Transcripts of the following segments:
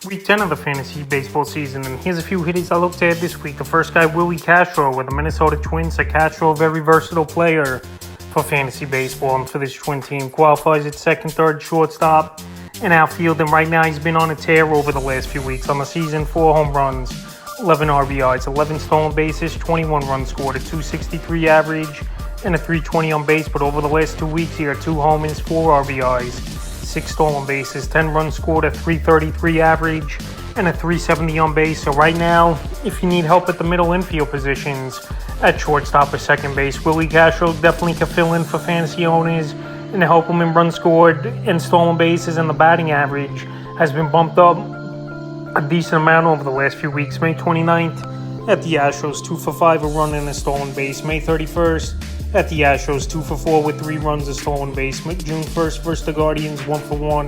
Week 10 of the fantasy baseball season, and here's a few hitters I looked at this week. The first guy, Willie Castro, with the Minnesota Twins. Castro, a very versatile player for fantasy baseball and for this Twin team. Qualifies at second, third, shortstop, and outfield, and right now he's been on a tear over the last few weeks. On the season, 4 home runs, 11 RBIs, 11 stolen bases, 21 runs scored, a 263 average, and a 320 on base. But over the last 2 weeks here, 2 homers, 4 RBIs, 6 stolen bases, 10 runs scored, a 333 average, and a 370 on base. So right now, if you need help at the middle infield positions at shortstop or second base, Willie Castro definitely can fill in for fantasy owners and help them in runs scored and stolen bases, and the batting average has been bumped up a decent amount over the last few weeks. May 29th at the Astros, 2 for 5, a run and a stolen base. May 31st at the Astros, 2 for 4 with 3 runs, a stolen base. June 1st versus the Guardians, 1 for 1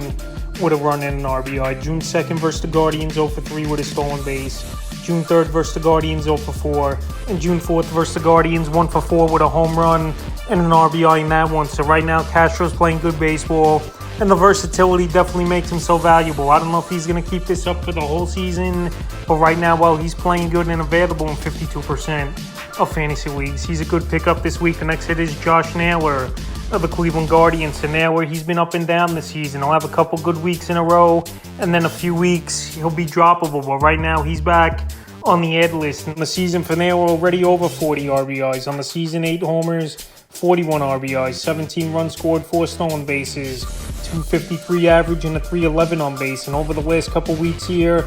with a run and an RBI. June 2nd versus the Guardians, 0 for 3 with a stolen base. June 3rd versus the Guardians, 0 for 4. And June 4th versus the Guardians, 1 for 4 with a home run and an RBI in that one. So right now, Castro's playing good baseball, and the versatility definitely makes him so valuable. I don't know if he's going to keep this up for the whole season, but right now, while he's playing good and available in 52% of fantasy leagues, he's a good pickup this week. The next hit is Josh Naylor of the Cleveland Guardians. So Naylor, he's been up and down this season. He'll have a couple good weeks in a row, and then a few weeks he'll be droppable. But right now, he's back on the ad list. In the season for Naylor, already over 40 RBIs. On the season, 8 homers, 41 RBIs, 17 runs scored, 4 stolen bases, 253 average, and a 311 on base. And over the last couple weeks here,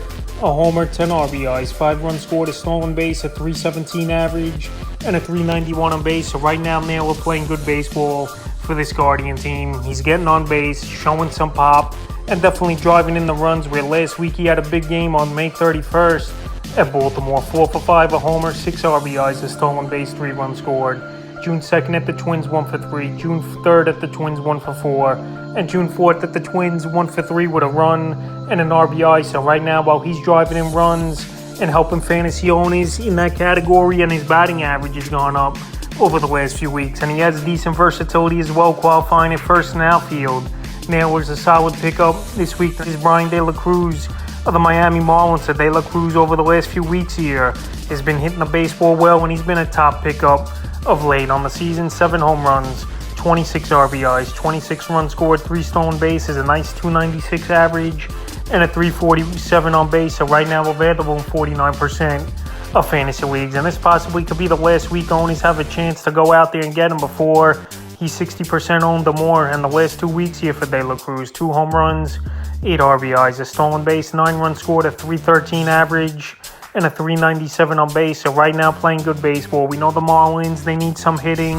a homer, 10 RBIs, 5 runs scored, a stolen base, a 317 average, and a 391 on base. So right now, Naylor playing good baseball for this Guardian team. He's getting on base, showing some pop, and definitely driving in the runs, where last week he had a big game on May 31st at Baltimore. 4 for 5, a homer, 6 RBIs, a stolen base, 3 runs scored. June 2nd at the Twins, 1 for 3. June 3rd at the Twins, 1 for 4. And June 4th at the Twins, 1 for 3 with a run and an RBI. So right now, while he's driving in runs and helping fantasy owners in that category, and his batting average has gone up over the last few weeks. And he has decent versatility as well, qualifying at first and outfield. Naylor's a solid pickup this week. Is Brian De La Cruz of the Miami Marlins. So De La Cruz over the last few weeks here has been hitting the baseball well, and he's been a top pickup of late. On the season, 7 home runs, 26 RBIs, 26 runs scored, 3 stolen bases, a nice 296 average, and a 347 on base. So right now available in 49% of fantasy leagues. And this possibly could be the last week owners have a chance to go out there and get him before he's 60% owned or more. And the last 2 weeks here for De La Cruz, 2 home runs, 8 RBIs, a stolen base, 9 runs scored, a 313 average, and a 397 on base. So right now playing good baseball. We know the Marlins, they need some hitting,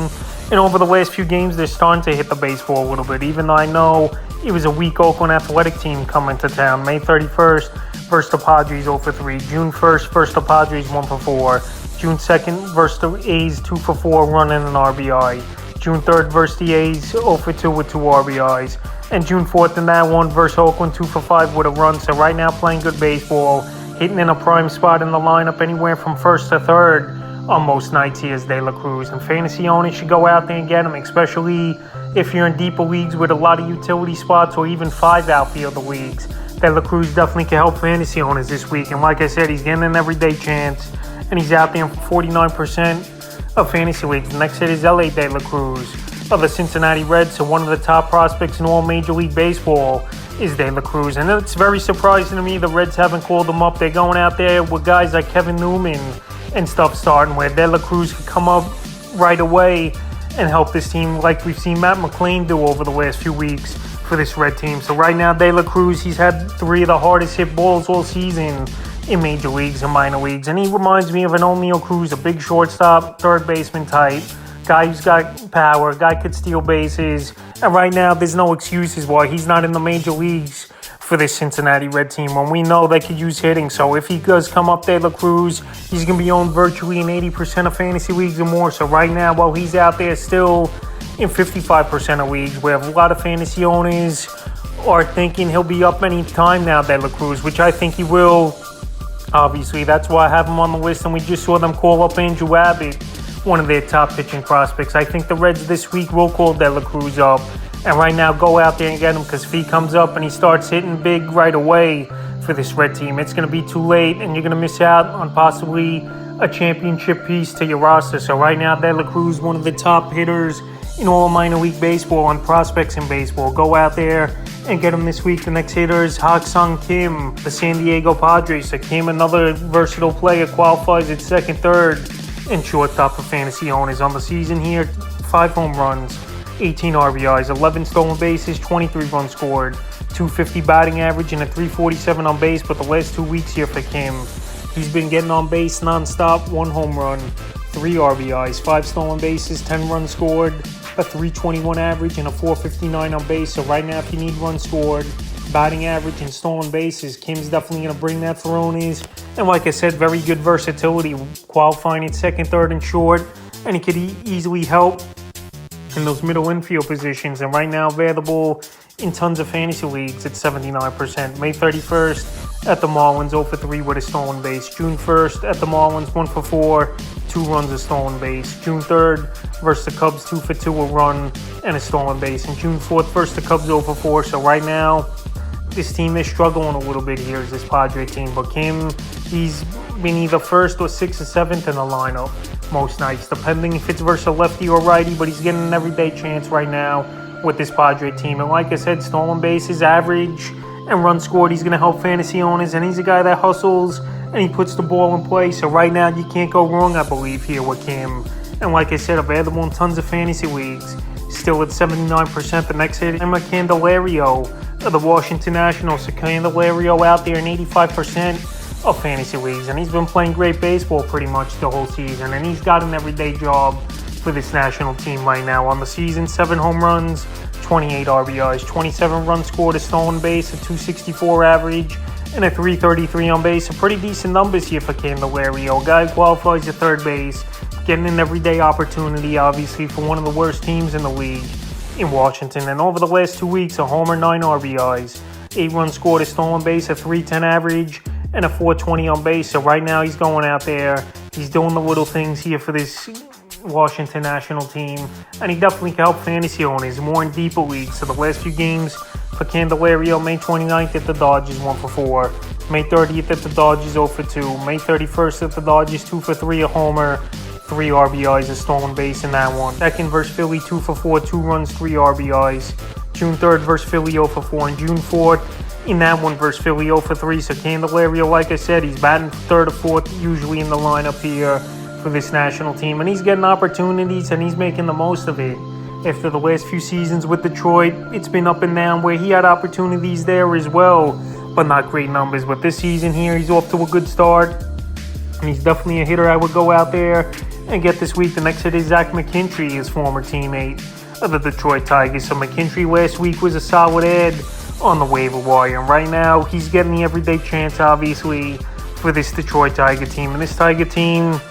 and over the last few games they're starting to hit the baseball a little bit, even though I know it was a weak Oakland Athletic team coming to town. May 31st versus the Padres, 0 for 3. June 1st versus the Padres, 1 for 4. June 2nd versus the A's, 2 for 4, run and an RBI. June 3rd versus the A's, 0 for 2 with 2 RBIs. And June 4th in that one versus Oakland, 2 for 5 with a run. So right now playing good baseball, hitting in a prime spot in the lineup, anywhere from first to third on most nights he is De La Cruz. And fantasy owners should go out there and get him, especially if you're in deeper leagues with a lot of utility spots, or even 5 outfielder leagues. De La Cruz definitely can help fantasy owners this week. And like I said, he's getting an everyday chance, and he's out there in 49% of fantasy leagues. The next hit is Elly De La Cruz of the Cincinnati Reds. So one of the top prospects in all Major League Baseball is De La Cruz. And it's very surprising to me the Reds haven't called him up. They're going out there with guys like Kevin Newman and stuff starting, where De La Cruz could come up right away and help this team, like we've seen Matt McLain do over the last few weeks for this Red team. So right now, De La Cruz, he's had 3 of the hardest hit balls all season in major leagues and minor leagues. And he reminds me of an O'Neill Cruz, a big shortstop, third baseman type, guy who's got power, guy could steal bases. And right now, there's no excuses why he's not in the major leagues for this Cincinnati Red team, when we know they could use hitting. So if he does come up, De La Cruz, he's going to be owned virtually in 80% of fantasy leagues or more. So right now, while he's out there still in 55% of leagues, where a lot of fantasy owners are thinking he'll be up any time now, De La Cruz, which I think he will. Obviously, that's why I have him on the list, and we just saw them call up Andrew Abbott, one of their top pitching prospects. I think the Reds this week will call De La Cruz up, and right now go out there and get him, because if he comes up and he starts hitting big right away, for this red team. It's going to be too late, and you're going to miss out on possibly a championship piece to your roster. So right now, De La Cruz, one of the top hitters in all minor league baseball and prospects in baseball. Go out there and get him this week. The next hitter is Ha-Seong Kim, the San Diego Padres. So Kim, another versatile player, qualifies at second, third, and shortstop for fantasy owners. On the season here, 5 home runs, 18 RBIs, 11 stolen bases, 23 runs scored, 250 batting average, and a 347 on base. But the last 2 weeks here for Kim, he's been getting on base nonstop, 1 home run, 3 RBIs, 5 stolen bases, 10 runs scored, a 321 average, and a 459 on base. So right now, if you need runs scored, batting average, and stolen bases, Kim's definitely going to bring that for owners. And like I said, very good versatility, qualifying at second, third, and short. And he could easily help in those middle infield positions. And right now, available in tons of fantasy leagues at 79%. May 31st at the Marlins, 0 for 3 with a stolen base. June 1st at the Marlins, 1 for 4, 2 runs, a stolen base. June 3rd versus the Cubs, 2 for 2, a run and a stolen base. And June 4th versus the Cubs, 0 for 4. So right now, this team is struggling a little bit here, is this Padre team. But Kim, he's been either first or 6th or 7th in the lineup most nights, depending if it's versus a lefty or righty. But he's getting an everyday chance right now with this Padre team. And like I said, stolen bases, average, and runs scored, he's going to help fantasy owners. And he's a guy that hustles and he puts the ball in play. So right now, you can't go wrong, I believe, here with Kim. And like I said, available in tons of fantasy leagues. Still at 79%. The next hit, Emma Candelario of the Washington Nationals. So Candelario out there in 85% of fantasy leagues. And he's been playing great baseball pretty much the whole season. And he's got an everyday job for this national team right now. On the season, 7 home runs, 28 RBIs, 27 runs scored, a stolen base, a 264 average, and a 333 on base. So pretty decent numbers here for Candelario. Guy qualifies at third base, getting an everyday opportunity, obviously, for one of the worst teams in the league in Washington. And over the last 2 weeks, a homer, 9 RBIs, 8 runs scored, a stolen base, a 310 average, and a 420 on base. So right now, he's going out there. He's doing the little things here for this Washington national team, and he definitely can help fantasy owners more in deeper leagues. So the last few games for Candelario, May 29th at the Dodgers, 1 for 4. May 30th at the Dodgers, 0 for 2. May 31st at the Dodgers, 2 for 3, a homer, 3 RBIs, a stolen base in that one. Second versus Philly, 2 for 4, 2 runs, 3 RBIs. June 3rd versus Philly, 0 for 4. And June 4th in that one versus Philly, 0 for 3. So Candelario, like I said, he's batting third or fourth usually in the lineup here for this national team. And he's getting opportunities and he's making the most of it. After the last few seasons with Detroit, it's been up and down where he had opportunities there as well, but not great numbers. But this season here, he's off to a good start. And he's definitely a hitter I would go out there and get this week. The next hit is Zach McKinstry, his former teammate of the Detroit Tigers. So McKinstry last week was a solid add on the waiver wire. And right now, he's getting the everyday chance, obviously, for this Detroit Tiger team. And this Tiger team,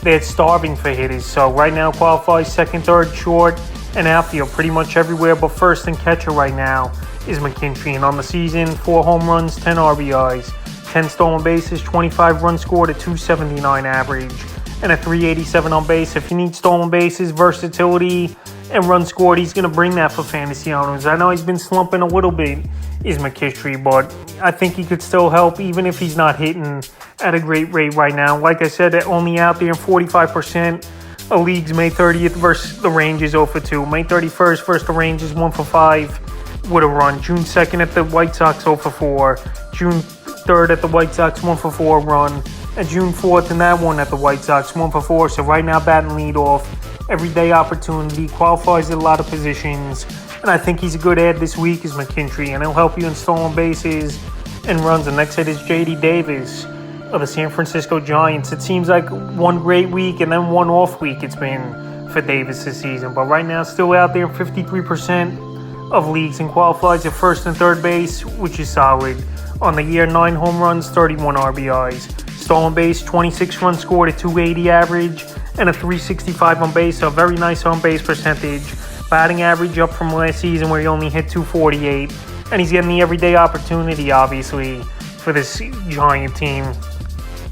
they're starving for hitters. So right now, qualifies second, third, short, and outfield pretty much everywhere. But first and catcher right now is McKinstry. And on the season, 4 home runs, 10 RBIs, 10 stolen bases, 25 runs scored, a 279 average, and a 387 on base. If you need stolen bases, versatility, and runs scored, he's going to bring that for fantasy owners. I know he's been slumping a little bit, is McKinstry, but I think he could still help even if he's not hitting at a great rate right now. Like I said, only out there in 45% of leagues. May 30th versus the Rangers, 0 for 2. May 31st versus the Rangers, 1 for 5 with a run. June 2nd at the White Sox, 0 for 4. June 3rd at the White Sox, 1 for 4 run. And June 4th in that one at the White Sox, 1 for 4. So right now, batting leadoff, everyday opportunity, qualifies at a lot of positions. And I think he's a good add this week is McKinstry, and he'll help you in stolen bases and runs. The next hit is J.D. Davis of the San Francisco Giants. It seems like one great week and then one off week it's been for Davis this season. But right now, still out there in 53% of leagues and qualifies at first and third base, which is solid. On the year, 9 home runs, 31 RBIs. Stolen base, 26 runs scored, a 280 average, and a 365 on base. So a very nice on base percentage. Batting average up from last season where he only hit 248. And he's getting the everyday opportunity, obviously, for this Giant team.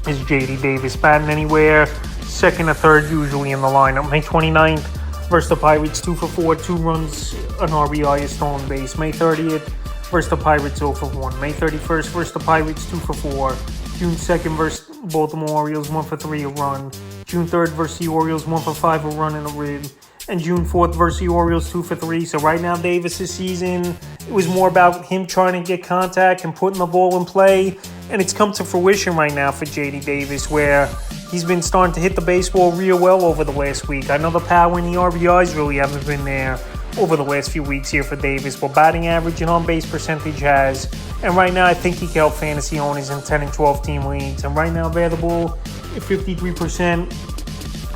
Is J.D. Davis batting anywhere, second or third usually in the lineup. May 29th versus the Pirates, 2 for 4, 2 runs, an RBI, a stolen base. May 30th versus the Pirates 0 for 1. May 31st versus the Pirates 2 for 4. June 2nd versus Baltimore Orioles 1 for 3, a run. June 3rd versus the Orioles 1 for 5, a run and a rib. And June 4th versus the Orioles 2 for 3. So right now Davis' season, it was more about him trying to get contact and putting the ball in play. And it's come to fruition right now for J.D. Davis, where he's been starting to hit the baseball real well over the last week. I know the power and the RBIs really haven't been there over the last few weeks here for Davis, but batting average and on-base percentage has. And right now I think he can help fantasy owners in 10 and 12 team leagues. And right now available at 53%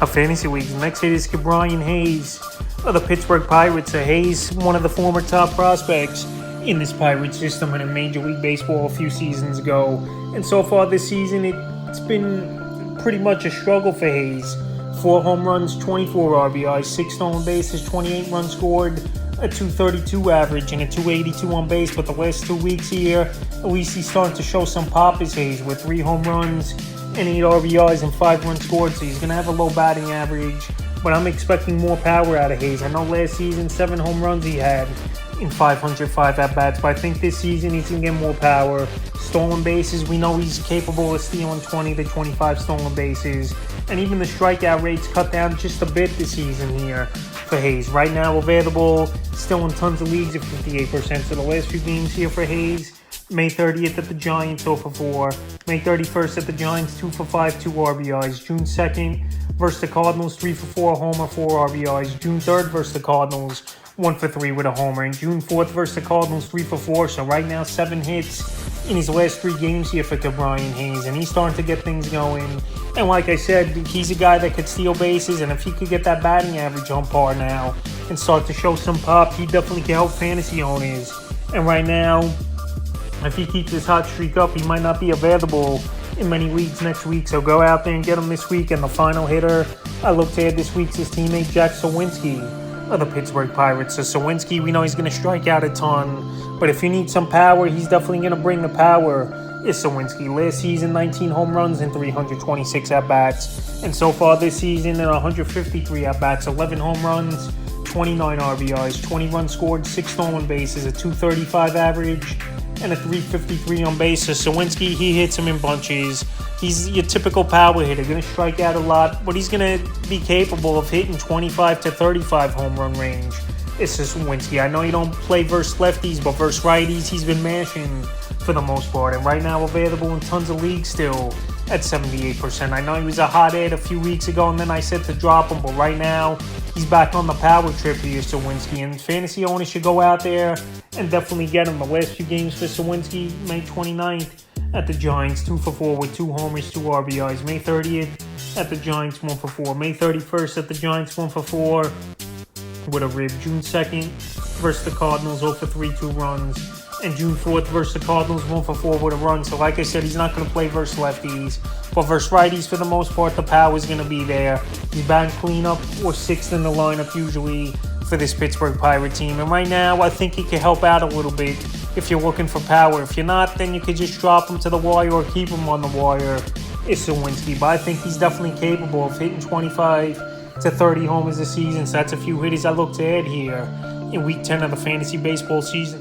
of fantasy leagues. Next hit is Brian Hayes of the Pittsburgh Pirates. So Hayes, one of the former top prospects in this Pirates system in a Major League Baseball a few seasons ago. And so far this season, it's been pretty much a struggle for Hayes. 4 home runs, 24 RBIs, 6 stolen bases, 28 runs scored, a 232 average, and a 282 on base. But the last 2 weeks here, at least he's starting to show some pop as Hayes with 3 home runs and 8 RBIs and 5 runs scored. So he's going to have a low batting average, but I'm expecting more power out of Hayes. I know last season 7 home runs he had in 505 at-bats, but I think this season he's going to get more power. Stolen bases, we know he's capable of stealing 20 to 25 stolen bases, and even the strikeout rates cut down just a bit this season here for Hayes. Right now available still in tons of leagues at 58%. So the last few games here for Hayes: May 30th at the Giants 0 for 4, May 31st at the Giants 2 for 5, 2 RBIs, June 2nd versus the Cardinals 3 for 4, a homer, 4 RBIs, June 3rd versus the Cardinals 1 for 3 with a homer, and June 4th versus the Cardinals 3 for 4. So right now 7 hits in his last 3 games here for Brian Hayes, and he's starting to get things going. And like I said, he's a guy that could steal bases, and if he could get that batting average on par now and start to show some pop, he definitely can help fantasy owners. And right now, if he keeps his hot streak up, he might not be available in many leagues next week. So go out there and get him this week. And the final hitter I look to add this week's his teammate Jack Suwinski of the Pittsburgh Pirates. So Suwinski, we know he's going to strike out a ton, but if you need some power, he's definitely going to bring the power. Is Suwinski. Last season, 19 home runs and 326 at-bats. And so far this season, in 153 at-bats, 11 home runs, 29 RBIs, 20 runs scored, 6 stolen bases, a 235 average, and a 353 on base. So Suwinski, he hits him in bunches. He's your typical power hitter, going to strike out a lot, but he's going to be capable of hitting 25 to 35 home run range. It's Suwinski. I know you don't play versus lefties, but versus righties, he's been mashing for the most part. And right now available in tons of leagues still at 78%. I know he was a hot ad a few weeks ago, and then I said to drop him, but right now he's back on the power trip here, Suwinski. And fantasy owners should go out there and definitely get him. The last few games for Suwinski: May 29th at the Giants, 2 for 4 with 2 homers, 2 RBIs. May 30th at the Giants, 1 for 4. May 31st at the Giants, 1 for 4 with a rib. June 2nd versus the Cardinals, 0 for 3, 2 runs. And June 4th versus the Cardinals, 1 for 4 with a run. So like I said, he's not going to play versus lefties, but versus righties, for the most part, the power is going to be there. He's batting cleanup or 6th in the lineup usually for this Pittsburgh Pirate team. And right now, I think he can help out a little bit if you're looking for power. If you're not, then you could just drop him to the wire or keep him on the wire. It's Suwinski, but I think he's definitely capable of hitting 25 to 30 homers a season. So that's a few hitters I look to add here in Week 10 of the fantasy baseball season.